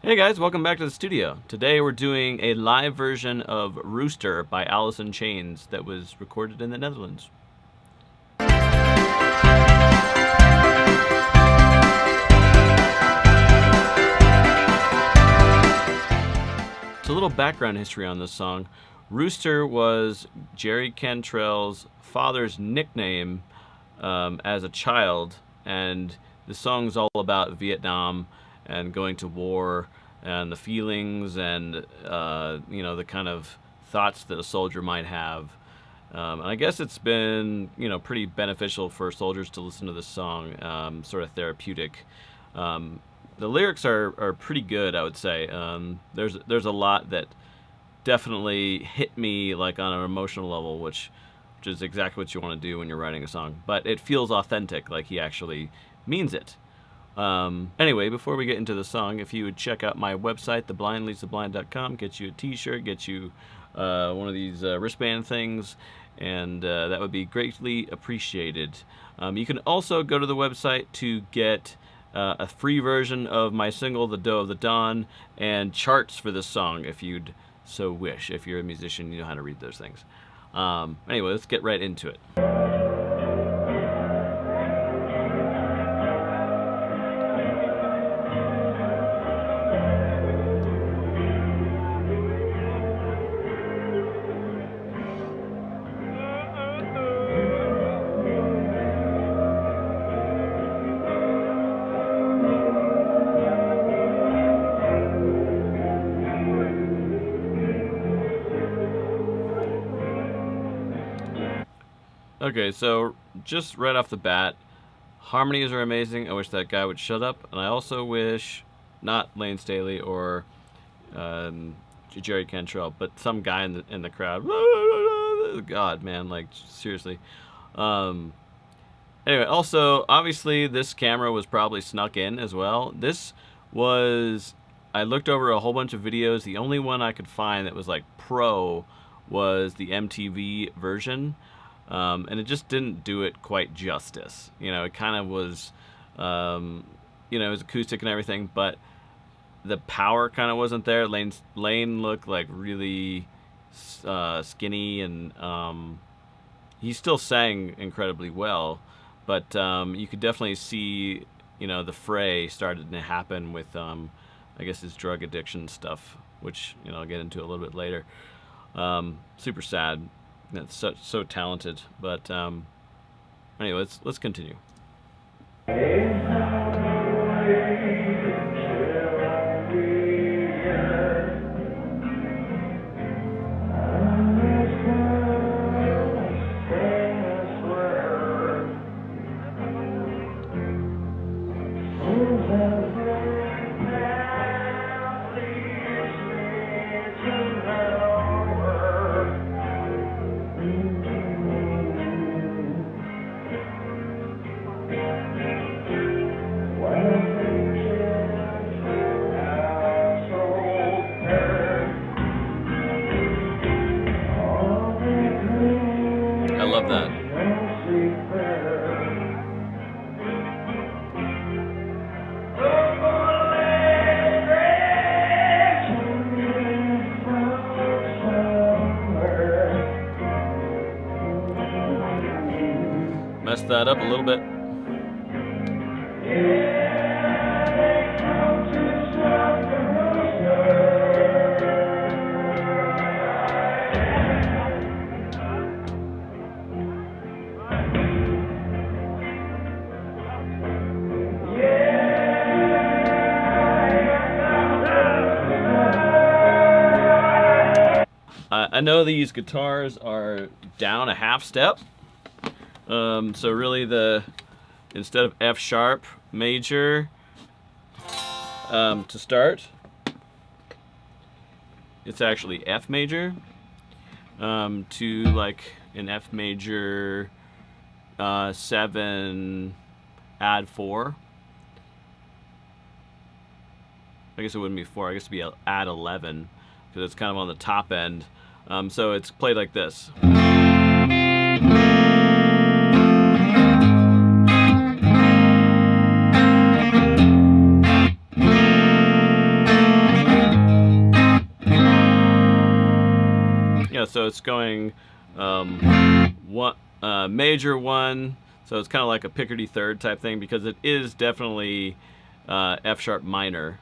Hey guys, welcome back to the studio. Today we're doing a live version of Rooster by Alice in Chains that was recorded in the Netherlands. So a little background history on this song. Rooster was Jerry Cantrell's father's nickname as a child, and the song's all about Vietnam and going to war and the feelings and the kind of thoughts that a soldier might have. And I guess it's been pretty beneficial for soldiers to listen to this song, sort of therapeutic. The lyrics are pretty good, I would say. There's a lot that definitely hit me like on an emotional level, which is exactly what you want to do when you're writing a song. But it feels authentic, like he actually means it. Anyway, before we get into the song, if you would check out my website, theblindleadstheblind.com, get you a t-shirt, get you one of these wristband things, and that would be greatly appreciated. You can also go to the website to get a free version of my single, The Doe of the Dawn, and charts for this song if you'd so wish. If you're a musician, you know how to read those things. Anyway, let's get right into it. Okay, so just right off the bat, harmonies are amazing. I wish that guy would shut up, and I also wish, not Layne Staley or Jerry Cantrell, but some guy in the crowd. God, man, like seriously. Anyway, also obviously this camera was probably snuck in as well. I looked over a whole bunch of videos. The only one I could find that was like pro was the MTV version. And it just didn't do it quite justice. It kind of was, it was acoustic and everything, but the power kind of wasn't there. Layne looked like really skinny, and he still sang incredibly well, but you could definitely see, the fray started to happen with, I guess, his drug addiction stuff, which, I'll get into a little bit later. Super sad. That's so talented, but anyway, let's continue. I love that. Messed that up a little bit. I know these guitars are down a half step, so really instead of F sharp major to start, it's actually F major to like an F major 7 add 4. I guess it wouldn't be 4, I guess it'd be add 11 because it's kind of on the top end. So it's played like this. so it's going one major 1, so it's kind of like a Picardy third type thing because it is definitely F sharp minor,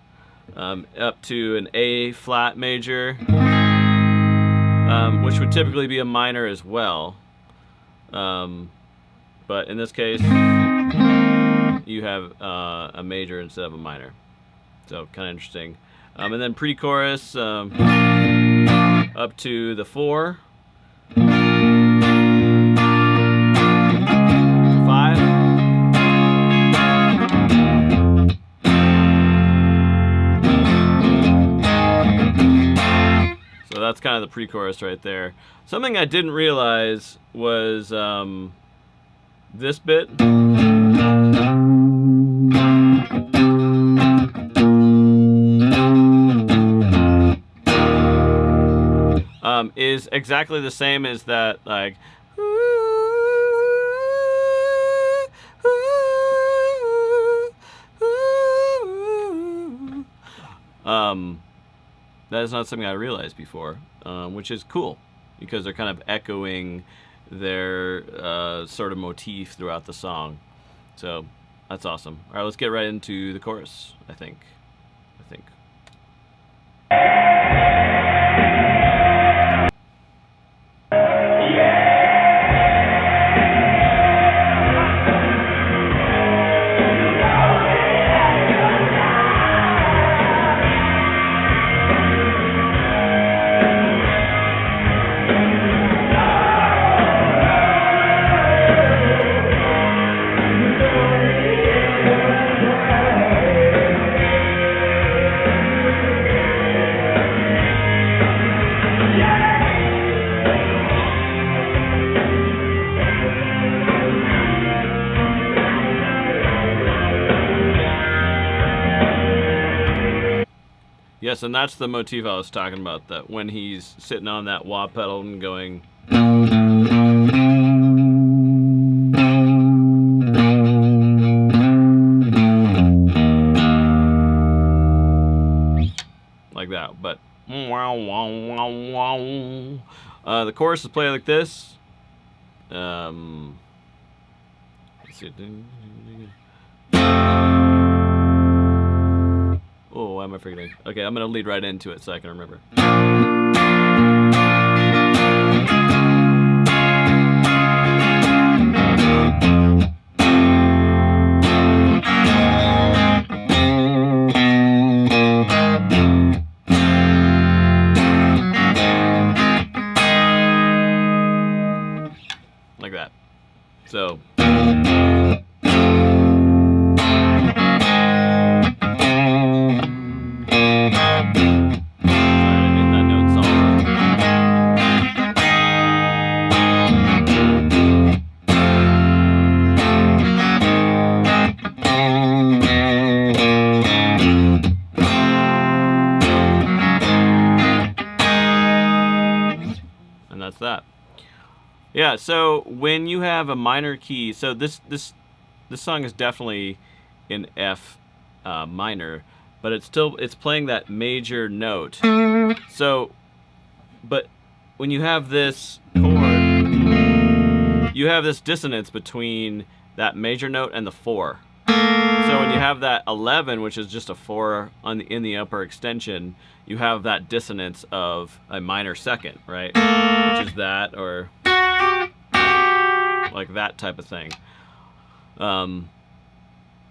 up to an A flat major, which would typically be a minor as well, but in this case you have a major instead of a minor, so kind of interesting. And then pre-chorus up to the 4, 5. So that's kind of the pre-chorus right there. Something I didn't realize was this bit. Is exactly the same as that, like, that is not something I realized before, which is cool because they're kind of echoing their sort of motif throughout the song. So that's awesome. All right, let's get right into the chorus, I think. Yes, and that's the motif I was talking about, that when he's sitting on that wah pedal and going like that, but the chorus is played like this. Let's see. Oh, why am I forgetting? Okay, I'm going to lead right into it so I can remember. Like that. So... that. Yeah, so when you have a minor key, so this song is definitely in F minor, but it's playing that major note. So, but when you have this chord, you have this dissonance between that major note and the 4. So when you have that 11, which is just a 4 in the upper extension, you have that dissonance of a minor second, right? Which is that, or like that type of thing.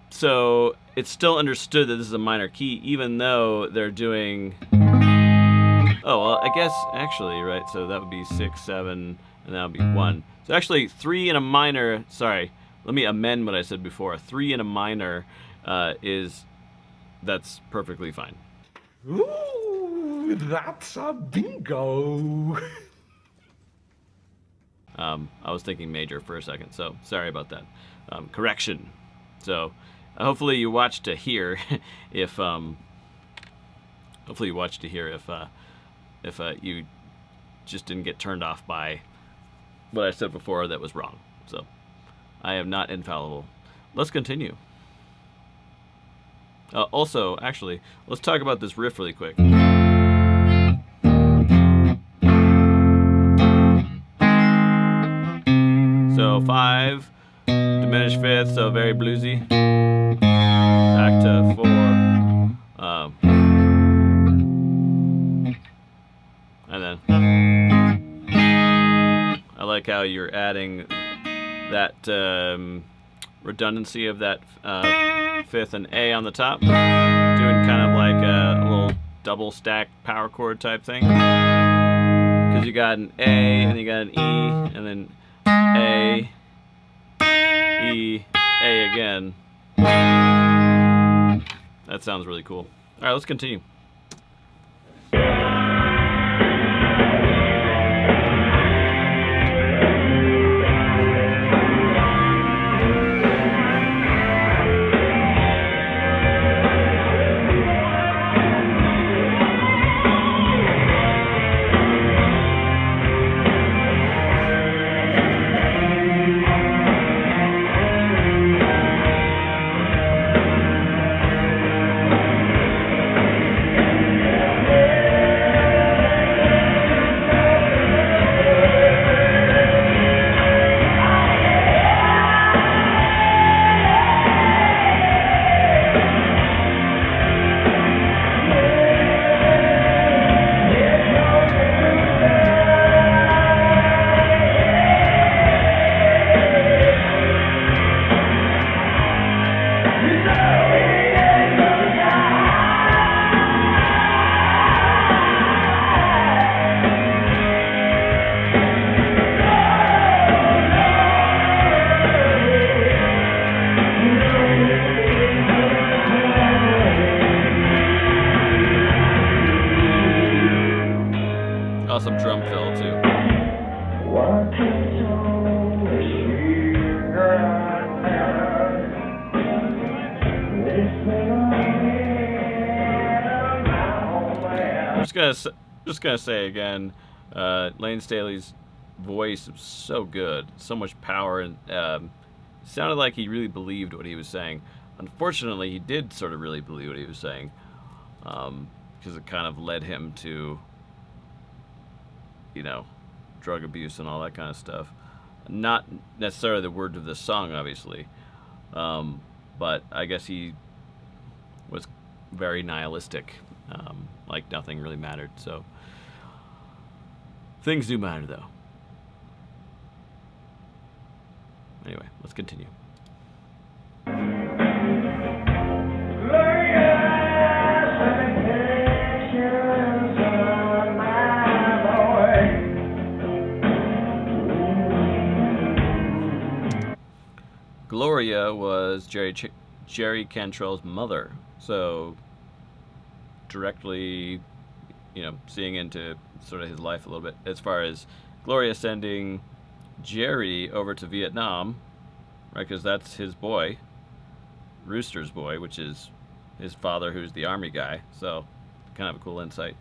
So it's still understood that this is a minor key, even though they're doing... Oh, well, I guess, actually, right, so that would be 6, 7, and that would be 1. So actually, 3 in a minor, sorry, let me amend what I said before. 3 in a minor that's perfectly fine. Ooh, that's a bingo. I was thinking major for a second, so sorry about that. Correction. So hopefully you watched to hear if you just didn't get turned off by what I said before that was wrong. So I am not infallible. Let's continue. Also, actually, let's talk about this riff really quick. 5, diminished fifth, so very bluesy. Back to 4. And then I like how you're adding that redundancy of that fifth and A on the top, doing kind of like a little double stack power chord type thing. Because you got an A and you got an E and then A, E, A again. That sounds really cool. All right, let's continue. Awesome drum fill too. I'm just gonna say again, Layne Staley's voice was so good, so much power, and sounded like he really believed what he was saying. Unfortunately, he did sort of really believe what he was saying, because it kind of led him to, you know, drug abuse and all that kind of stuff. Not necessarily the words of this song, obviously, but I guess he was very nihilistic, like nothing really mattered. So things do matter, though. Anyway, let's continue. Gloria was Jerry Cantrell's mother, so directly, you know, seeing into sort of his life a little bit, as far as Gloria sending Jerry over to Vietnam, right, because that's his boy, Rooster's boy, which is his father, who's the army guy, so kind of a cool insight.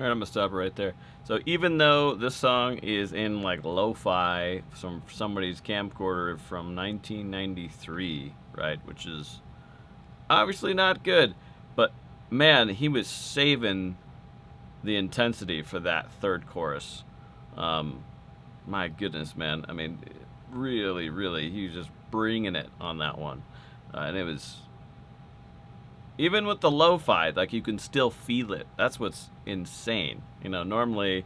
All right, I'm gonna stop right there. So even though this song is in like lo-fi from somebody's camcorder from 1993, right, which is obviously not good, but man, he was saving the intensity for that third chorus. Um, my goodness, man. I mean, really, really, he was just bringing it on that one, and it was even with the lo-fi, like you can still feel it. That's what's insane. You know, normally,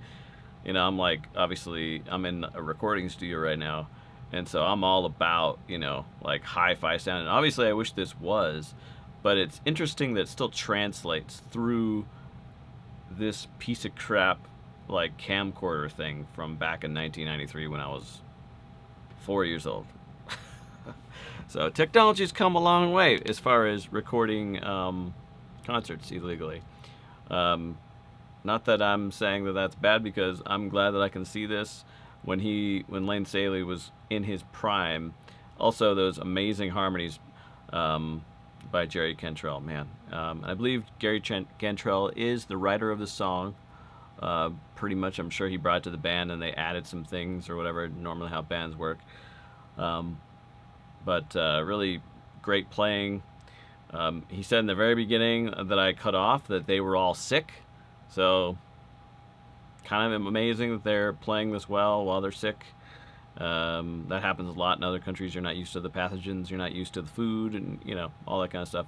you know, I'm like, obviously, I'm in a recording studio right now, and so I'm all about, you know, like hi-fi sound. And obviously, I wish this was, but it's interesting that it still translates through this piece of crap, like camcorder thing from back in 1993 when I was 4 years old. So technology's come a long way as far as recording concerts illegally. Not that I'm saying that that's bad, because I'm glad that I can see this when Layne Staley was in his prime. Also, those amazing harmonies by Jerry Cantrell, man. I believe Jerry Cantrell is the writer of the song. Pretty much, I'm sure he brought it to the band and they added some things or whatever, normally how bands work. But really great playing. He said in the very beginning that I cut off that they were all sick. So kind of amazing that they're playing this well while they're sick. That happens a lot in other countries. You're not used to the pathogens. You're not used to the food and, you know, all that kind of stuff.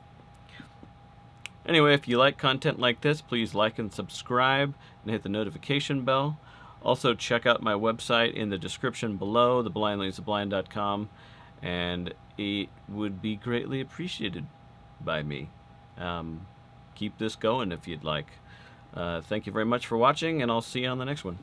Anyway, if you like content like this, please like and subscribe and hit the notification bell. Also, check out my website in the description below, theblindleadstheblind.com, and it would be greatly appreciated by me. Keep this going if you'd like. Thank you very much for watching, and I'll see you on the next one.